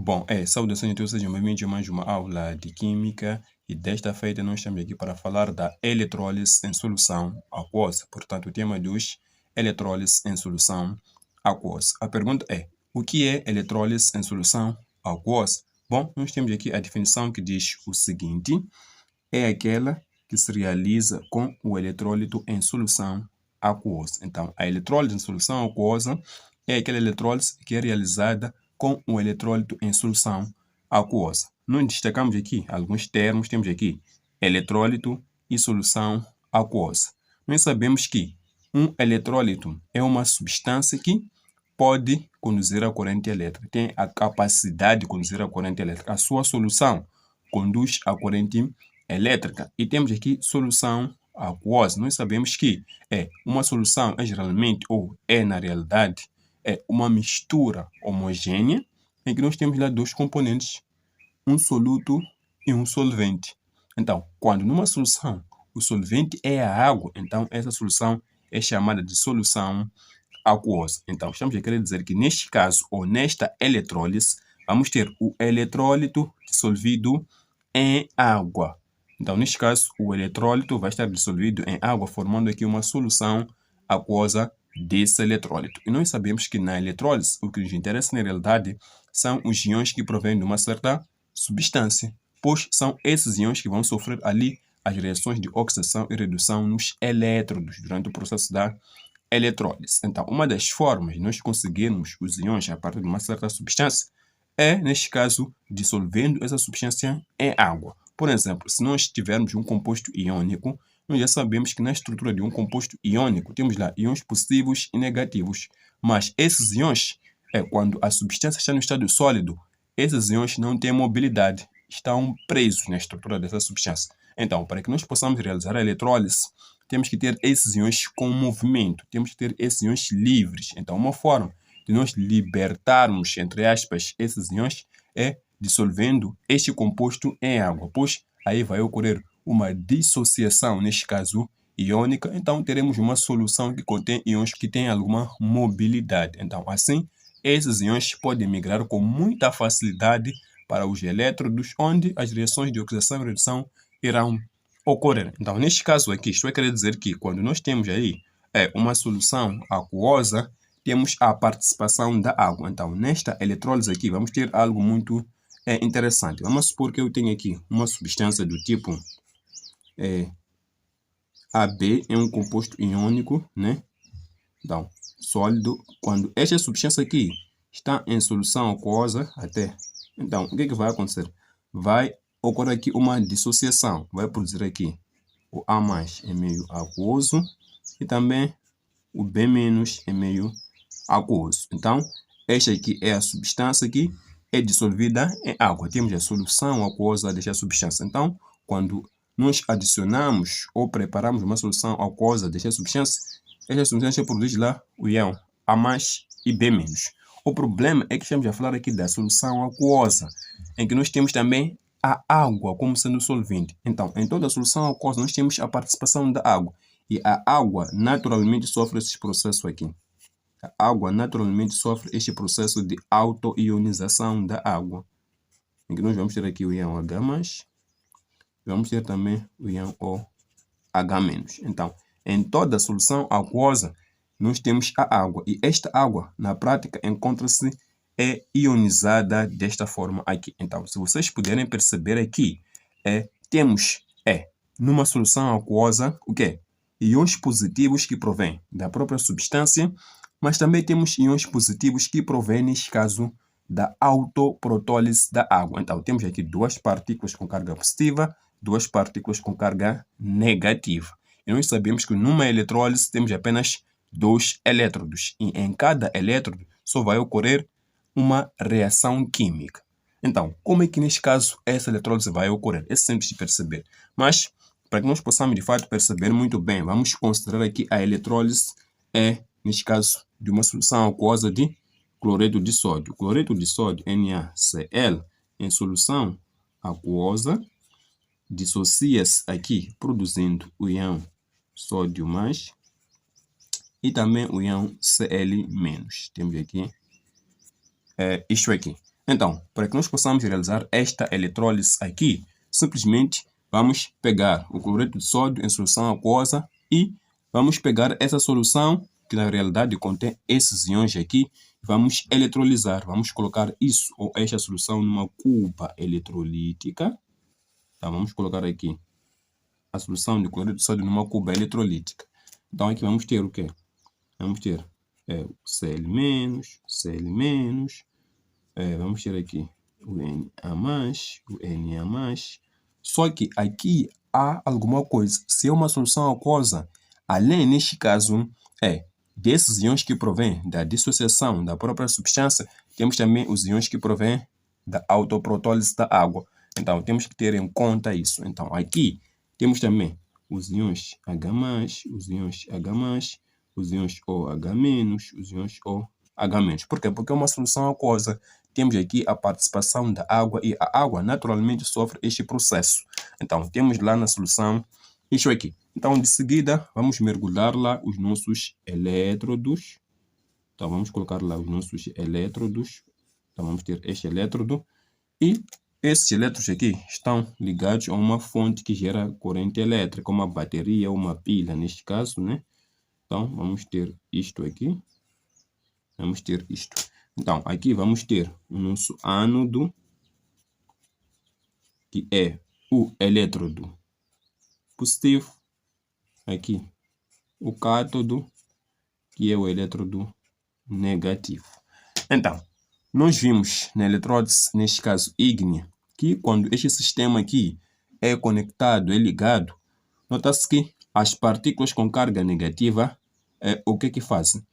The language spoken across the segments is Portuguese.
Bom, saudações a todos, sejam bem-vindos a mais uma aula de Química e desta feita nós estamos aqui para falar da eletrólise em solução aquosa. Portanto, o tema de hoje é eletrólise em solução aquosa. A pergunta é, o que é eletrólise em solução aquosa? Bom, nós temos aqui a definição que diz o seguinte, é aquela que se realiza com o eletrólito em solução aquosa. Então, a eletrólise em solução aquosa é aquela eletrólise que é realizada com o eletrólito em solução aquosa. Nós destacamos aqui alguns termos, temos aqui eletrólito e solução aquosa. Nós sabemos que um eletrólito é uma substância que pode conduzir a corrente elétrica, tem a capacidade de conduzir a corrente elétrica. A sua solução conduz a corrente elétrica. E temos aqui solução aquosa. Nós sabemos que uma solução geralmente, ou na realidade, é uma mistura homogênea em que nós temos lá dois componentes, um soluto e um solvente. Então, quando numa solução o solvente é a água, então essa solução é chamada de solução aquosa. Então, estamos a querer dizer que neste caso, ou nesta eletrólise, vamos ter o eletrólito dissolvido em água. Então, neste caso, o eletrólito vai estar dissolvido em água, formando aqui uma solução aquosa desse eletrólito. E nós sabemos que na eletrólise, o que nos interessa na realidade são os íons que provêm de uma certa substância, pois são esses íons que vão sofrer ali as reações de oxidação e redução nos elétrodos durante o processo da eletrólise. Então, uma das formas de nós conseguirmos os íons a partir de uma certa substância é, neste caso, dissolvendo essa substância em água. Por exemplo, se nós tivermos um composto iônico, nós já sabemos que na estrutura de um composto iônico temos lá íons positivos e negativos. Mas esses íons, quando a substância está no estado sólido, esses íons não têm mobilidade, estão presos na estrutura dessa substância. Então, para que nós possamos realizar a eletrólise, temos que ter esses íons com movimento, temos que ter esses íons livres. Então, uma forma de nós libertarmos, entre aspas, esses íons é dissolvendo este composto em água, pois aí vai ocorrer uma dissociação, neste caso, iônica. Então, teremos uma solução que contém íons que têm alguma mobilidade. Então, assim, esses íons podem migrar com muita facilidade para os elétrodos, onde as reações de oxidação e redução irão ocorrer. Então, neste caso aqui, estou a querer dizer que quando nós temos aí uma solução aquosa, temos a participação da água. Então, nesta eletrólise aqui, vamos ter algo muito interessante. Vamos supor que eu tenho aqui uma substância do tipo AB, é um composto iônico, né? Então, sólido. Quando esta substância aqui está em solução aquosa, então, o que é que vai acontecer? Vai ocorrer aqui uma dissociação. Vai produzir aqui o A+ é meio aquoso e também o B- é meio aquoso. Então, esta aqui é a substância que é dissolvida em água. Temos a solução aquosa desta substância. Então, quando nós adicionamos ou preparamos uma solução aquosa desta substância, esta substância produz lá o íon A+ e B-. O problema é que estamos a falar aqui da solução aquosa, em que nós temos também a água como sendo solvente. Então, em toda a solução aquosa, nós temos a participação da água. E a água naturalmente sofre esse processo aqui. A água naturalmente sofre este processo de auto-ionização da água, em que nós vamos ter aqui o íon H+, vamos ter também o íon OH-. Então, em toda a solução aquosa, nós temos a água. E esta água, na prática, encontra-se ionizada desta forma aqui. Então, se vocês puderem perceber aqui, temos numa solução aquosa, o quê? Íons positivos que provêm da própria substância, mas também temos íons positivos que provêm, neste caso, da autoprotólise da água. Então, temos aqui duas partículas com carga positiva, duas partículas com carga negativa. E nós sabemos que numa eletrólise temos apenas dois elétrodos. E em cada elétrodo só vai ocorrer uma reação química. Então, como é que neste caso essa eletrólise vai ocorrer? É simples de perceber. Mas, para que nós possamos de fato perceber muito bem, vamos considerar aqui a eletrólise neste caso, de uma solução aquosa de cloreto de sódio. Cloreto de sódio, NaCl, em solução aquosa, dissocia-se aqui, produzindo o íon sódio+, e também o íon Cl-. Temos aqui isto aqui. Então, para que nós possamos realizar esta eletrólise aqui, simplesmente vamos pegar o cloreto de sódio em solução aquosa e vamos pegar essa solução, que na realidade contém esses íons aqui, vamos eletrolizar. Vamos colocar isso ou esta solução numa cuba eletrolítica. Então, vamos colocar aqui a solução de cloreto de sódio numa cuba eletrolítica. Então, aqui vamos ter o quê? Vamos ter o Cl-, Cl-, vamos ter aqui o Na+, o Na+. Só que aqui há alguma coisa. Se é uma solução aquosa, além, neste caso, desses íons que provêm da dissociação da própria substância, temos também os íons que provêm da autoprotólise da água. Então, temos que ter em conta isso. Então, aqui temos também os íons H+, os íons H+, os íons OH-, os íons OH-. Por quê? Porque é uma solução aquosa. Temos aqui a participação da água e a água naturalmente sofre este processo. Então, temos lá na solução isso aqui. Então, de seguida, vamos mergulhar lá os nossos elétrodos. Então, vamos colocar lá os nossos elétrodos. Então, vamos ter este elétrodo. E esses elétrons aqui estão ligados a uma fonte que gera corrente elétrica, uma bateria ou uma pilha, neste caso, né? Então, vamos ter isto aqui. Vamos ter isto. Então, aqui vamos ter o nosso ânodo, que é o elétrodo positivo. Aqui, o cátodo, que é o elétrodo negativo. Então, nós vimos na eletrólise, neste caso ígnea, que quando este sistema aqui é conectado, é ligado, nota-se que as partículas com carga negativa, o que fazem?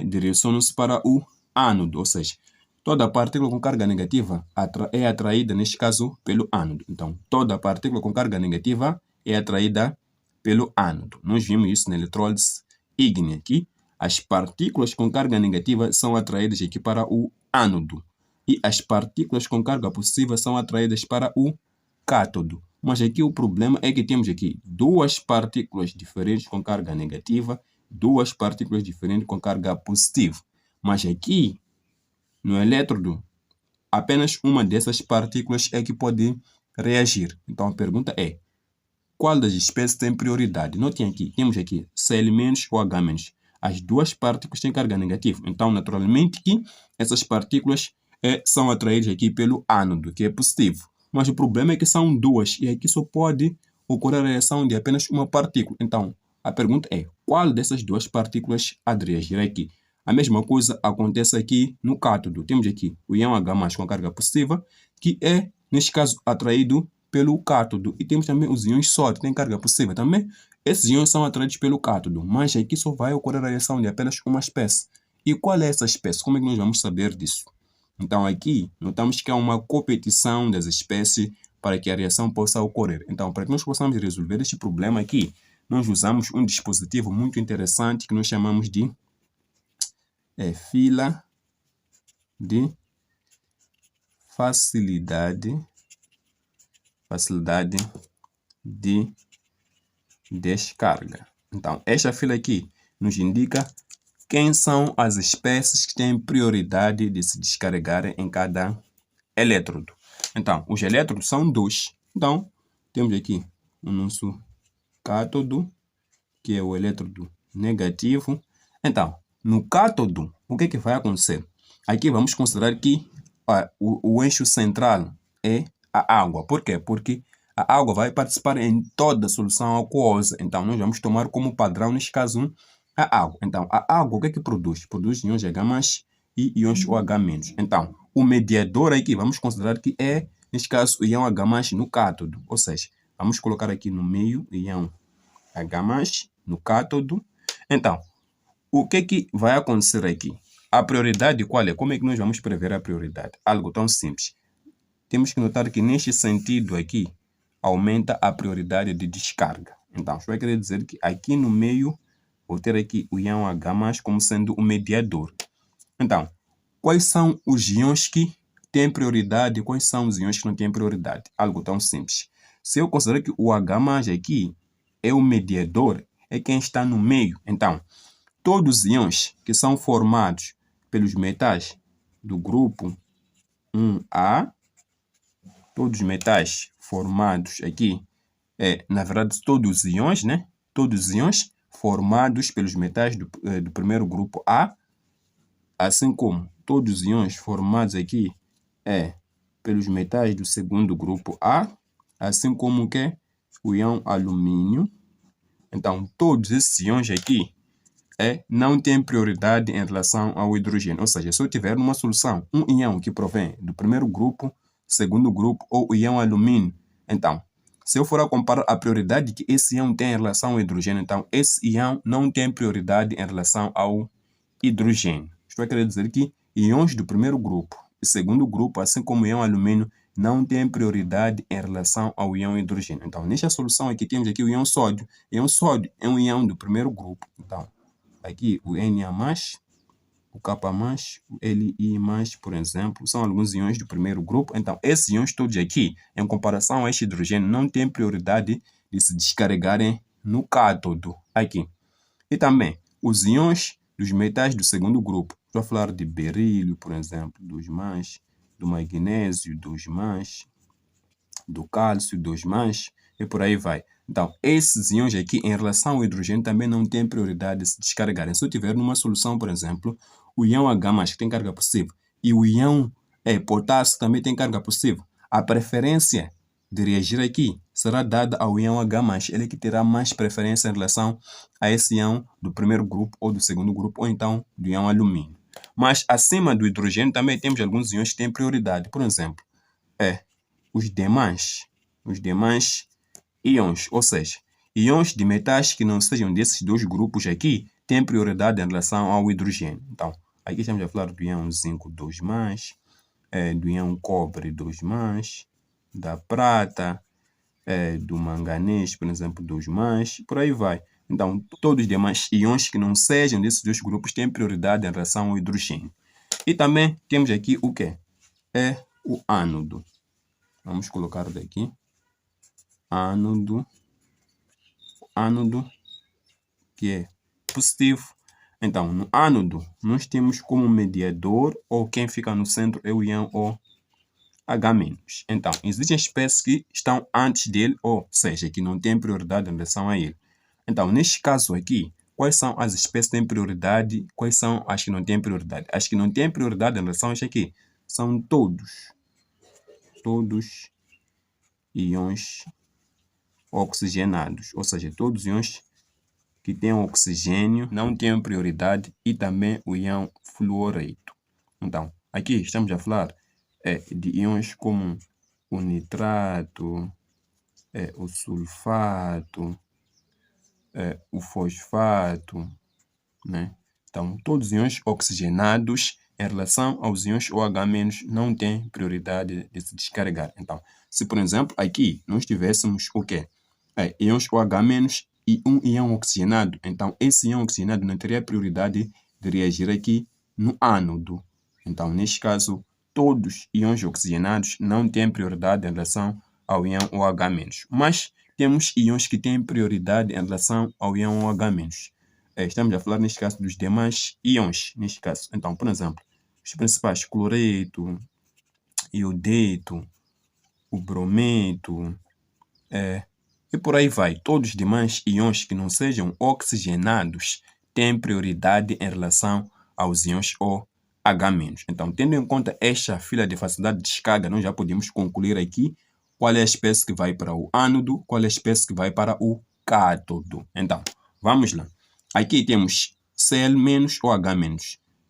Direcionam-se para o ânodo, ou seja, toda partícula com carga negativa é atraída, neste caso, pelo ânodo. Então, toda partícula com carga negativa é atraída pelo ânodo. Nós vimos isso na eletrólise ígnea, que as partículas com carga negativa são atraídas aqui para o ânodo e as partículas com carga positiva são atraídas para o cátodo. Mas aqui o problema é que temos aqui duas partículas diferentes com carga negativa, duas partículas diferentes com carga positiva. Mas aqui, no elétrodo, apenas uma dessas partículas é que pode reagir. Então a pergunta é: qual das espécies tem prioridade? Notem aqui, temos aqui Cl- ou H-. As duas partículas têm carga negativa. Então, naturalmente, que essas partículas são atraídas aqui pelo ânodo, que é positivo. Mas o problema é que são duas, e aqui só pode ocorrer a reação de apenas uma partícula. Então, a pergunta é: qual dessas duas partículas há de reagir aqui? A mesma coisa acontece aqui no cátodo. Temos aqui o íon H+ com carga positiva, que é, neste caso, atraído pelo cátodo. E temos também os íons sódio, que têm carga positiva também. Esses íons são atraídos pelo cátodo, mas aqui só vai ocorrer a reação de apenas uma espécie. E qual é essa espécie? Como é que nós vamos saber disso? Então, aqui, notamos que há uma competição das espécies para que a reação possa ocorrer. Então, para que nós possamos resolver este problema aqui, nós usamos um dispositivo muito interessante que nós chamamos de fila de facilidade de descarga. Então, esta fila aqui nos indica quem são as espécies que têm prioridade de se descarregarem em cada elétrodo. Então, os elétrodos são dois. Então, temos aqui o nosso cátodo, que é o elétrodo negativo. Então, no cátodo, o que vai acontecer? Aqui vamos considerar que o eixo central é a água. Por quê? Porque a água vai participar em toda a solução aquosa. Então, nós vamos tomar como padrão, neste caso, a água. Então, a água, o que produz? Produz íons H+ e íons OH-. Então, o mediador aqui, vamos considerar que é, neste caso, o íon H+ no cátodo. Ou seja, vamos colocar aqui no meio o íon H+ no cátodo. Então, o que vai acontecer aqui? A prioridade qual é? Como é que nós vamos prever a prioridade? Algo tão simples. Temos que notar que neste sentido aqui, aumenta a prioridade de descarga. Então, isso vai querer dizer que aqui no meio, vou ter aqui o íon H+ como sendo o mediador. Então, quais são os íons que têm prioridade e quais são os íons que não têm prioridade? Algo tão simples. Se eu considerar que o H+ aqui é o mediador, é quem está no meio. Então, todos os íons que são formados pelos metais do grupo 1A, todos os metais formados aqui, na verdade, todos os íons, né? Todos os íons formados pelos metais do primeiro grupo A, assim como todos os íons formados aqui pelos metais do segundo grupo A, assim como que o íon alumínio. Então, todos esses íons aqui não têm prioridade em relação ao hidrogênio. Ou seja, se eu tiver numa solução um íon que provém do primeiro grupo, segundo grupo ou o íon alumínio, então, se eu for a comparar a prioridade que esse íon tem em relação ao hidrogênio, então esse íon não tem prioridade em relação ao hidrogênio. Estou a querer dizer que íons do primeiro grupo e segundo grupo, assim como o íon alumínio, não tem prioridade em relação ao íon hidrogênio. Então, nesta solução aqui, temos aqui o íon sódio. O íon sódio é um íon do primeiro grupo. Então, aqui o Na+, o K+, o Li+, por exemplo, são alguns íons do primeiro grupo. Então, esses íons todos aqui, em comparação a este hidrogênio, não têm prioridade de se descarregarem no cátodo aqui. E também, os íons dos metais do segundo grupo. Estou a falar de berílio, por exemplo, 2+, do magnésio, 2+, do cálcio, 2+, e por aí vai. Então, esses íons aqui, em relação ao hidrogênio, também não têm prioridade de se descarregarem. Se eu tiver numa solução, por exemplo, o íon H+, que tem carga positiva, e o íon potássio também tem carga positiva, a preferência de reagir aqui será dada ao íon H+. Ele que terá mais preferência em relação a esse íon do primeiro grupo ou do segundo grupo, ou então do íon alumínio. Mas acima do hidrogênio também temos alguns íons que têm prioridade. Por exemplo, os demais íons, ou seja, íons de metais que não sejam desses dois grupos aqui, têm prioridade em relação ao hidrogênio. Então, aqui estamos a falar do íon zinco 2+, do íon cobre 2+, da prata, do manganês, por exemplo, 2+, por aí vai. Então, todos os demais íons que não sejam desses dois grupos têm prioridade em relação ao hidrogênio. E também temos aqui o quê? O ânodo. Vamos colocar daqui. Ânodo, que é positivo. Então, no ânodo, nós temos como mediador, ou quem fica no centro, é o íon OH-. Então, existem espécies que estão antes dele, ou seja, que não têm prioridade em relação a ele. Então, neste caso aqui, quais são as espécies que têm prioridade? Quais são as que não têm prioridade? As que não têm prioridade em relação a este aqui são todos íons oxigenados, ou seja, todos os íons que têm oxigênio não têm prioridade, e também o íon fluoreto. Então, aqui estamos a falar de íons como o nitrato, o sulfato, o fosfato, né? Então, todos os íons oxigenados em relação aos íons OH- não têm prioridade de se descarregar. Então, se por exemplo aqui nós tivéssemos o quê? Íons OH- e um íon oxigenado, então esse íon oxigenado não teria prioridade de reagir aqui no ânodo. Então, neste caso, todos os íons oxigenados não têm prioridade em relação ao íon OH-. Mas temos íons que têm prioridade em relação ao íon OH-. Estamos a falar, neste caso, dos demais íons, neste caso. Então, por exemplo, os principais, cloreto, iodeto, o brometo, e por aí vai. Todos os demais íons que não sejam oxigenados têm prioridade em relação aos íons OH-. Então, tendo em conta esta fila de facilidade de descarga, nós já podemos concluir aqui qual é a espécie que vai para o ânodo, qual é a espécie que vai para o cátodo. Então, vamos lá. Aqui temos Cl- ou H-,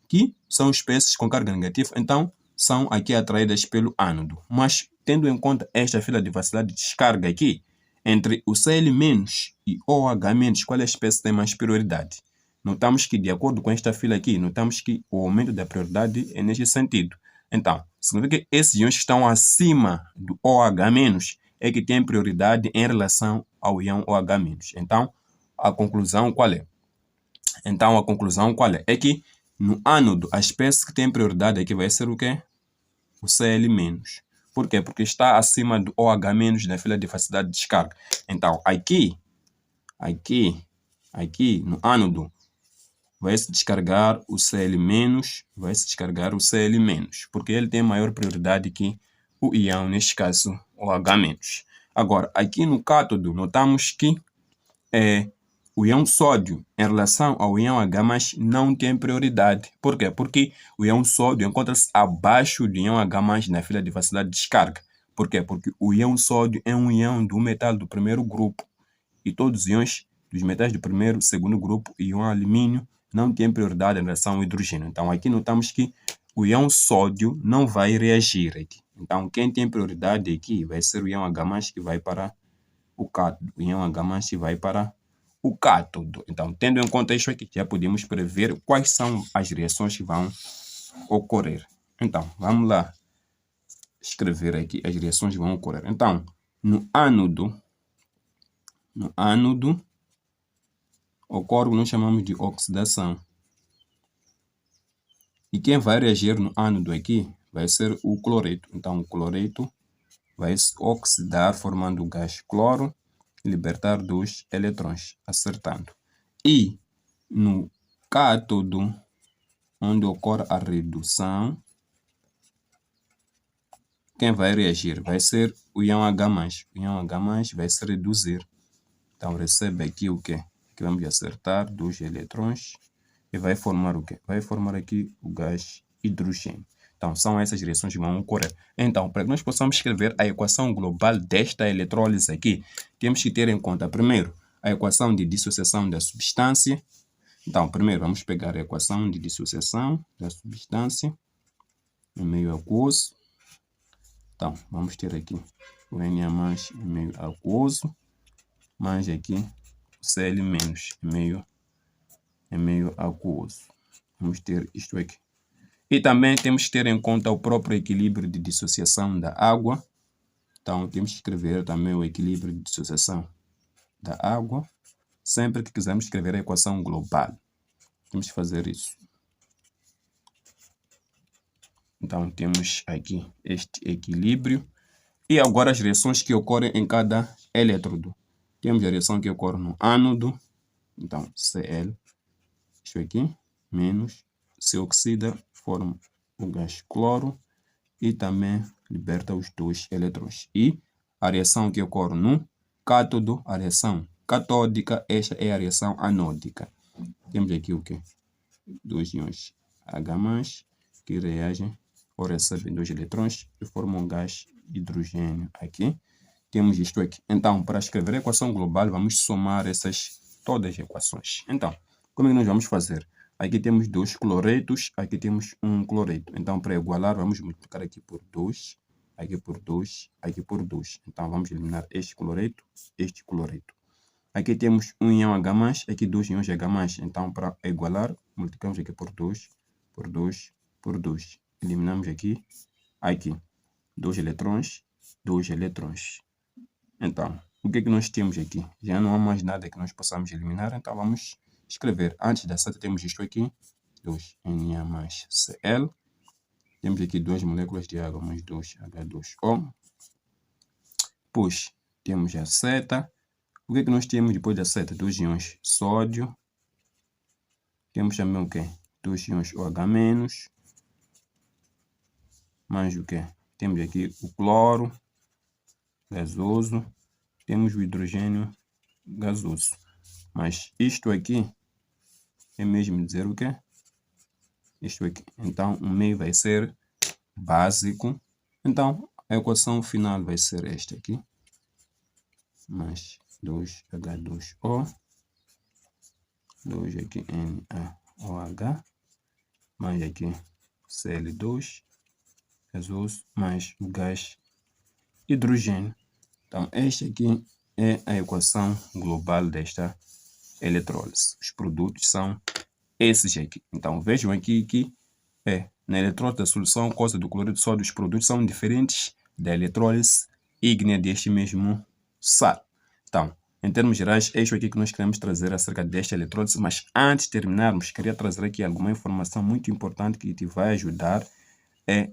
que são espécies com carga negativa, então são aqui atraídas pelo ânodo. Mas, tendo em conta esta fila de facilidade de descarga aqui, entre o Cl- e OH-, qual é a espécie que tem mais prioridade? Notamos que, de acordo com esta fila aqui, notamos que o aumento da prioridade é neste sentido. Então, significa que esses íons que estão acima do OH- é que têm prioridade em relação ao íon OH-. Então, a conclusão qual é? É que no ânodo, a espécie que tem prioridade aqui vai ser o quê? O Cl-. Por quê? Porque está acima do OH- na fila de facilidade de descarga. Então, aqui no ânodo, vai se descarregar o Cl-, vai se descarregar o Cl-, porque ele tem maior prioridade que o íon, neste caso, o H-. Agora, aqui no cátodo, notamos que o íon sódio, em relação ao íon H+, não tem prioridade. Por quê? Porque o íon sódio encontra-se abaixo do íon H+, na fila de velocidade de descarga. Por quê? Porque o íon sódio é um íon do metal do primeiro grupo. E todos os íons dos metais do primeiro e segundo grupo, e íon alumínio, não têm prioridade em relação ao hidrogênio. Então, aqui notamos que o íon sódio não vai reagir aqui. Então, quem tem prioridade aqui vai ser o íon H+, que vai para o cátodo. O íon H+, que vai para o cátodo. Então, tendo em conta isso aqui, já podemos prever quais são as reações que vão ocorrer. Então, vamos lá escrever aqui as reações que vão ocorrer. Então, no ânodo ocorre o que nós chamamos de oxidação. E quem vai reagir no ânodo aqui vai ser o cloreto. Então, o cloreto vai se oxidar formando o gás cloro e libertar 2 eletrões, acertando. E no cátodo, onde ocorre a redução, quem vai reagir vai ser o íon H+. O íon H+ vai se reduzir. Então, recebe aqui o quê? Aqui vamos acertar 2 eletrões e vai formar o quê? Vai formar aqui o gás hidrogênio. Então, são essas reações que vão ocorrer. Então, para que nós possamos escrever a equação global desta eletrólise aqui, temos que ter em conta, primeiro, a equação de dissociação da substância. Então, primeiro, vamos pegar a equação de dissociação da substância em meio aquoso. Então, vamos ter aqui o Na- em meio aquoso, mais aqui o Cl- em meio aquoso. Vamos ter isto aqui. E também temos que ter em conta o próprio equilíbrio de dissociação da água. Então, temos que escrever também o equilíbrio de dissociação da água. Sempre que quisermos escrever a equação global, temos que fazer isso. Então, temos aqui este equilíbrio. E agora as reações que ocorrem em cada elétrodo. Temos a reação que ocorre no ânodo. Então, Cl, isto aqui, menos, se oxida, forma o gás cloro e também liberta os 2 eletrões. E a reação que ocorre no cátodo, a reação catódica, esta é a reação anódica. Temos aqui o quê? 2 íons H+, que reagem ou recebem 2 eletrões e formam gás hidrogênio aqui. Temos isto aqui. Então, para escrever a equação global, vamos somar todas as equações. Então, como é que nós vamos fazer? Aqui temos 2 cloretos, aqui temos 1 cloreto. Então, para igualar, vamos multiplicar aqui por 2, aqui por 2, aqui por 2. Então, vamos eliminar este cloreto. Aqui temos um íon H+, aqui 2 íons H+. Então, para igualar, multiplicamos aqui por 2, por 2, por 2. Eliminamos aqui 2 eletrões, 2 eletrões. Então, o que é que nós temos aqui? Já não há mais nada que nós possamos eliminar, então vamos escrever. Antes da seta temos isto aqui, 2 Na Cl. Temos aqui 2 moléculas de água mais 2 H2O. Depois temos a seta. O que é que nós temos depois da seta? 2 íons sódio. Temos também o quê? 2 íons OH-. Mais o quê? Temos aqui o cloro gasoso. Temos o hidrogênio gasoso. Mas isto aqui é mesmo dizer o quê? Isto aqui. Então, o meio vai ser básico. Então, a equação final vai ser esta aqui. Mais 2H2O. 2 aqui NaOH. Mais aqui Cl2 gasoso. Mais o gás hidrogênio. Então, esta aqui é a equação global desta eletrólise. Os produtos são esses aqui. Então, vejam aqui que na eletrólise da solução aquosa do cloreto de sódio, os produtos são diferentes da eletrólise ígnea deste mesmo sal. Então, em termos gerais, é isso aqui que nós queremos trazer acerca desta eletrólise. Mas antes de terminarmos, queria trazer aqui alguma informação muito importante que te vai ajudar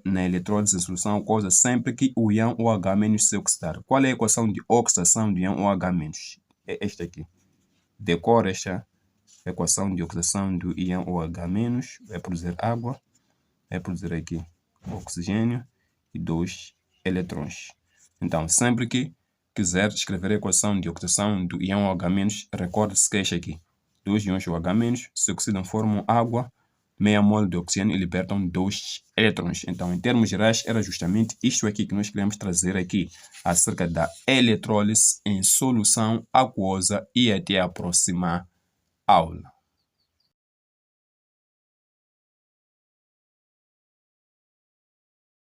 na eletrólise de solução aquosa sempre que o íon OH- se oxidar. Qual é a equação de oxidação do íon OH-? É esta aqui. Decora esta equação de oxidação do íon OH-, vai produzir água, vai produzir aqui oxigênio e 2 eletrões. Então, sempre que quiser escrever a equação de oxidação do íon OH-, recorde-se que este aqui. 2 íons OH- se oxidam, formam água, meia mole de oxigênio e libertam 2 eletrões. Então, em termos gerais, era justamente isto aqui que nós queremos trazer aqui acerca da eletrólise em solução aquosa e até a próxima aula.